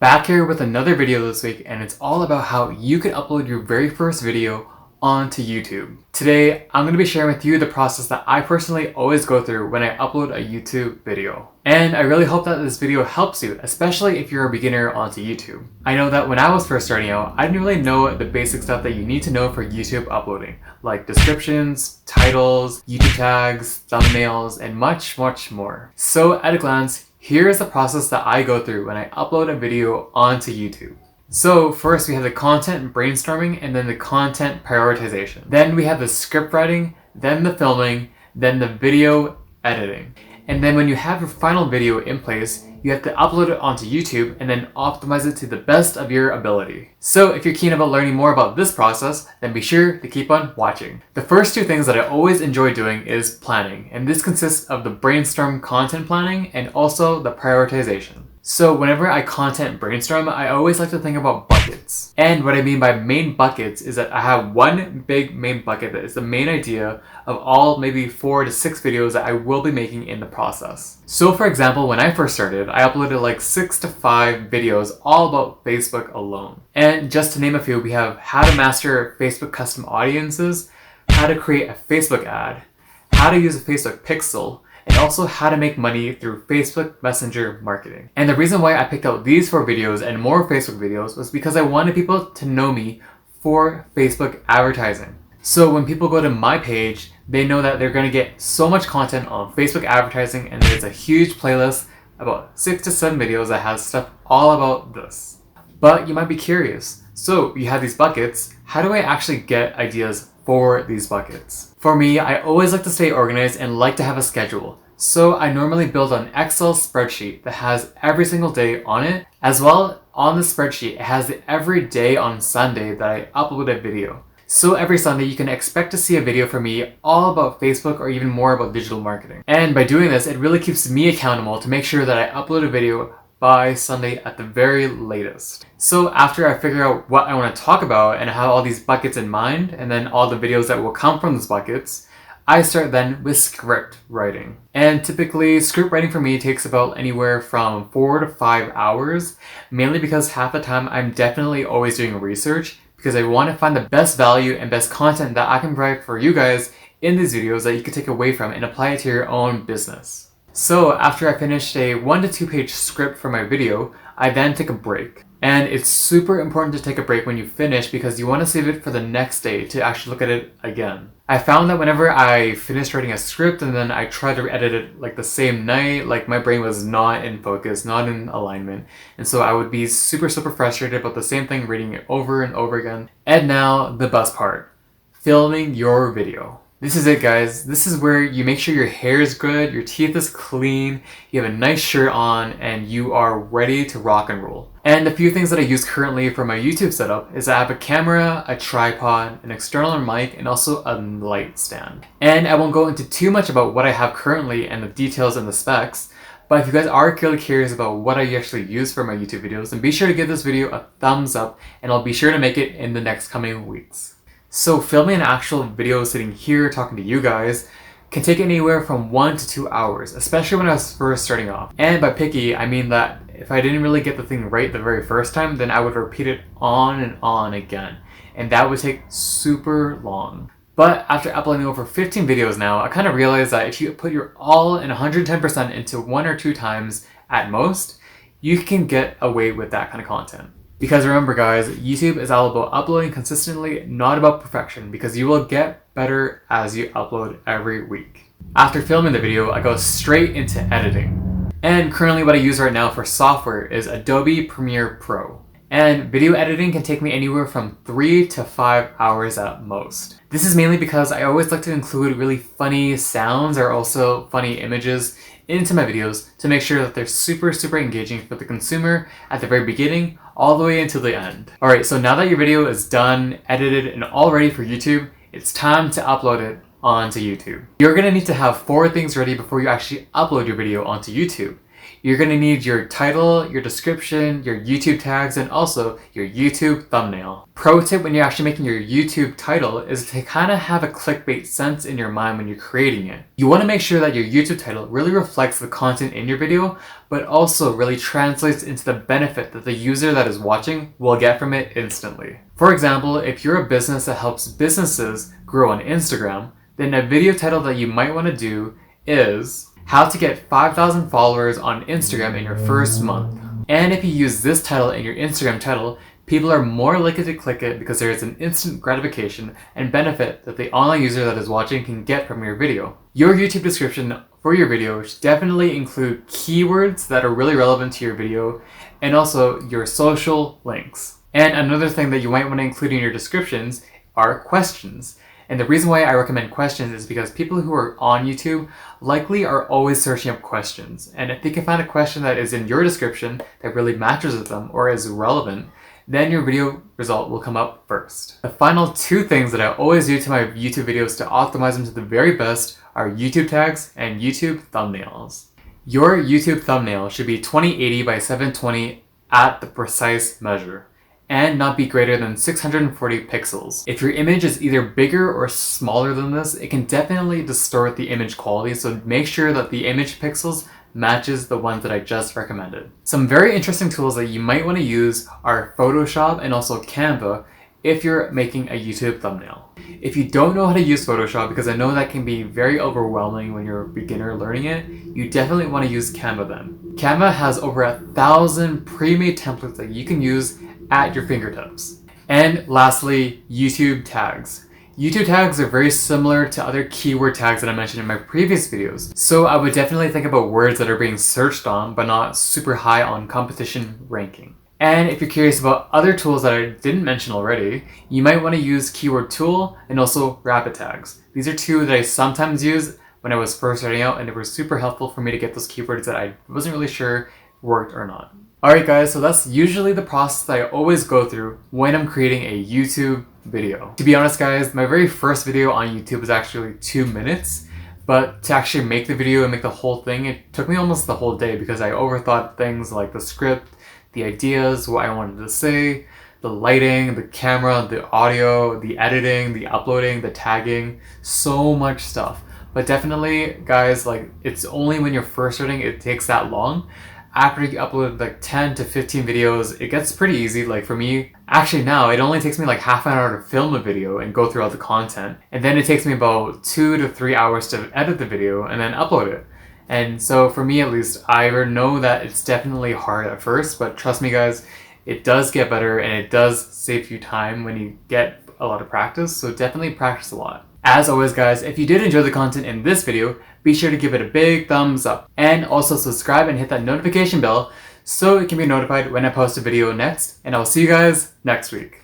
Back here with another video this week, and it's all about how you can upload your very first video onto YouTube. Today, I'm going to be sharing with you the process that I personally always go through when I upload a YouTube video. And I really hope that this video helps you, especially if you're a beginner onto YouTube. I know that when I was first starting out, I didn't really know the basic stuff that you need to know for YouTube uploading, like descriptions, titles, YouTube tags, thumbnails, and much, much more. So at a glance, here is the process that I go through when I upload a video onto YouTube. So first we have the content brainstorming and then the content prioritization. Then we have the script writing, then the filming, then the video editing. And then when you have your final video in place, you have to upload it onto YouTube and then optimize it to the best of your ability. So if you're keen about learning more about this process, then be sure to keep on watching. The first two things that I always enjoy doing is planning, and this consists of the brainstorm content planning and also the prioritization. So whenever I content brainstorm, I always like to think about buckets. And what I mean by main buckets is that I have one big main bucket that is the main idea of all maybe 4 to 6 videos that I will be making in the process. So for example, when I first started, I uploaded like 6 to 5 videos all about Facebook alone. And just to name a few, we have how to master Facebook custom audiences, how to create a Facebook ad, how to use a Facebook pixel, and also how to make money through Facebook Messenger marketing. And the reason why I picked out these 4 videos and more Facebook videos was because I wanted people to know me for Facebook advertising. So when people go to my page, they know that they're going to get so much content on Facebook advertising, and there's a huge playlist, about 6 to 7 videos that has stuff all about this. But you might be curious, so you have these buckets, how do I actually get ideas for these buckets? For me, I always like to stay organized and like to have a schedule. So I normally build an Excel spreadsheet that has every single day on it. As well, on the spreadsheet, it has the every day on Sunday that I upload a video. So every Sunday, you can expect to see a video from me all about Facebook or even more about digital marketing. And by doing this, it really keeps me accountable to make sure that I upload a video by Sunday at the very latest. So after I figure out what I want to talk about and have all these buckets in mind, and then all the videos that will come from those buckets, I start then with script writing. And typically, script writing for me takes about anywhere from 4 to 5 hours, mainly because half the time I'm definitely always doing research because I want to find the best value and best content that I can provide for you guys in these videos that you can take away from and apply it to your own business. So after I finished a 1 to 2 page script for my video, I then take a break. And it's super important to take a break when you finish because you want to save it for the next day to actually look at it again. I found that whenever I finished writing a script and then I tried to edit it like the same night, like my brain was not in focus, not in alignment. And so I would be super frustrated about the same thing, reading it over and over again. And now the best part, filming your video. This is it, guys. This is where you make sure your hair is good, your teeth is clean, you have a nice shirt on, and you are ready to rock and roll. And a few things that I use currently for my YouTube setup is I have a camera, a tripod, an external mic, and also a light stand. And I won't go into too much about what I have currently and the details and the specs, but if you guys are really curious about what I actually use for my YouTube videos, then be sure to give this video a thumbs up, and I'll be sure to make it in the next coming weeks. So filming an actual video sitting here talking to you guys can take anywhere from 1 to 2 hours, especially when I was first starting off. And by picky, I mean that if I didn't really get the thing right the very first time, then I would repeat it on and on again. And that would take super long. But after uploading over 15 videos now, I kind of realized that if you put your all and 110% into 1 or 2 times at most, you can get away with that kind of content. Because remember guys, YouTube is all about uploading consistently, not about perfection, because you will get better as you upload every week. After filming the video, I go straight into editing. And currently what I use right now for software is Adobe Premiere Pro. And video editing can take me anywhere from 3 to 5 hours at most. This is mainly because I always like to include really funny sounds or also funny images into my videos to make sure that they're super engaging for the consumer at the very beginning all the way until the end. Alright, so now that your video is done, edited, and all ready for YouTube, it's time to upload it onto YouTube. You're gonna need to have 4 things ready before you actually upload your video onto YouTube. You're going to need your title, your description, your YouTube tags, and also your YouTube thumbnail. Pro tip when you're actually making your YouTube title is to kind of have a clickbait sense in your mind when you're creating it. You want to make sure that your YouTube title really reflects the content in your video, but also really translates into the benefit that the user that is watching will get from it instantly. For example, if you're a business that helps businesses grow on Instagram, then a video title that you might want to do is how to get 5,000 followers on Instagram in your first month. And if you use this title in your Instagram title, people are more likely to click it because there is an instant gratification and benefit that the online user that is watching can get from your video. Your YouTube description for your video should definitely include keywords that are really relevant to your video and also your social links. And another thing that you might want to include in your descriptions are questions. And the reason why I recommend questions is because people who are on YouTube likely are always searching up questions. And if they can find a question that is in your description that really matches with them or is relevant, then your video result will come up first. The final two things that I always do to my YouTube videos to optimize them to the very best are YouTube tags and YouTube thumbnails. Your YouTube thumbnail should be 2080 by 720 at the precise measure, and not be greater than 640 pixels. If your image is either bigger or smaller than this, it can definitely distort the image quality, so make sure that the image pixels matches the ones that I just recommended. Some very interesting tools that you might want to use are Photoshop and also Canva if you're making a YouTube thumbnail. If you don't know how to use Photoshop, because I know that can be very overwhelming when you're a beginner learning it, you definitely want to use Canva then. Canva has over 1,000 pre-made templates that you can use at your fingertips. And lastly, YouTube tags. YouTube tags are very similar to other keyword tags that I mentioned in my previous videos. So I would definitely think about words that are being searched on, but not super high on competition ranking. And if you're curious about other tools that I didn't mention already, you might want to use Keyword Tool and also Rabbit Tags. These are two that I sometimes use when I was first starting out, and they were super helpful for me to get those keywords that I wasn't really sure worked or not. Alright guys, so that's usually the process that I always go through when I'm creating a YouTube video. To be honest guys, my very first video on YouTube was actually 2 minutes, but to actually make the video and make the whole thing, it took me almost the whole day because I overthought things like the script, the ideas, what I wanted to say, the lighting, the camera, the audio, the editing, the uploading, the tagging, so much stuff. But definitely guys, like, it's only when you're first starting it takes that long. After you upload like 10 to 15 videos, it gets pretty easy. Like for me, actually now, it only takes me like half an hour to film a video and go through all the content. And then it takes me about 2 to 3 hours to edit the video and then upload it. And so for me at least, I know that it's definitely hard at first, but trust me guys, it does get better and it does save you time when you get a lot of practice. So definitely practice a lot. As always guys, if you did enjoy the content in this video, be sure to give it a big thumbs up. And also subscribe and hit that notification bell so you can be notified when I post a video next. And I'll see you guys next week.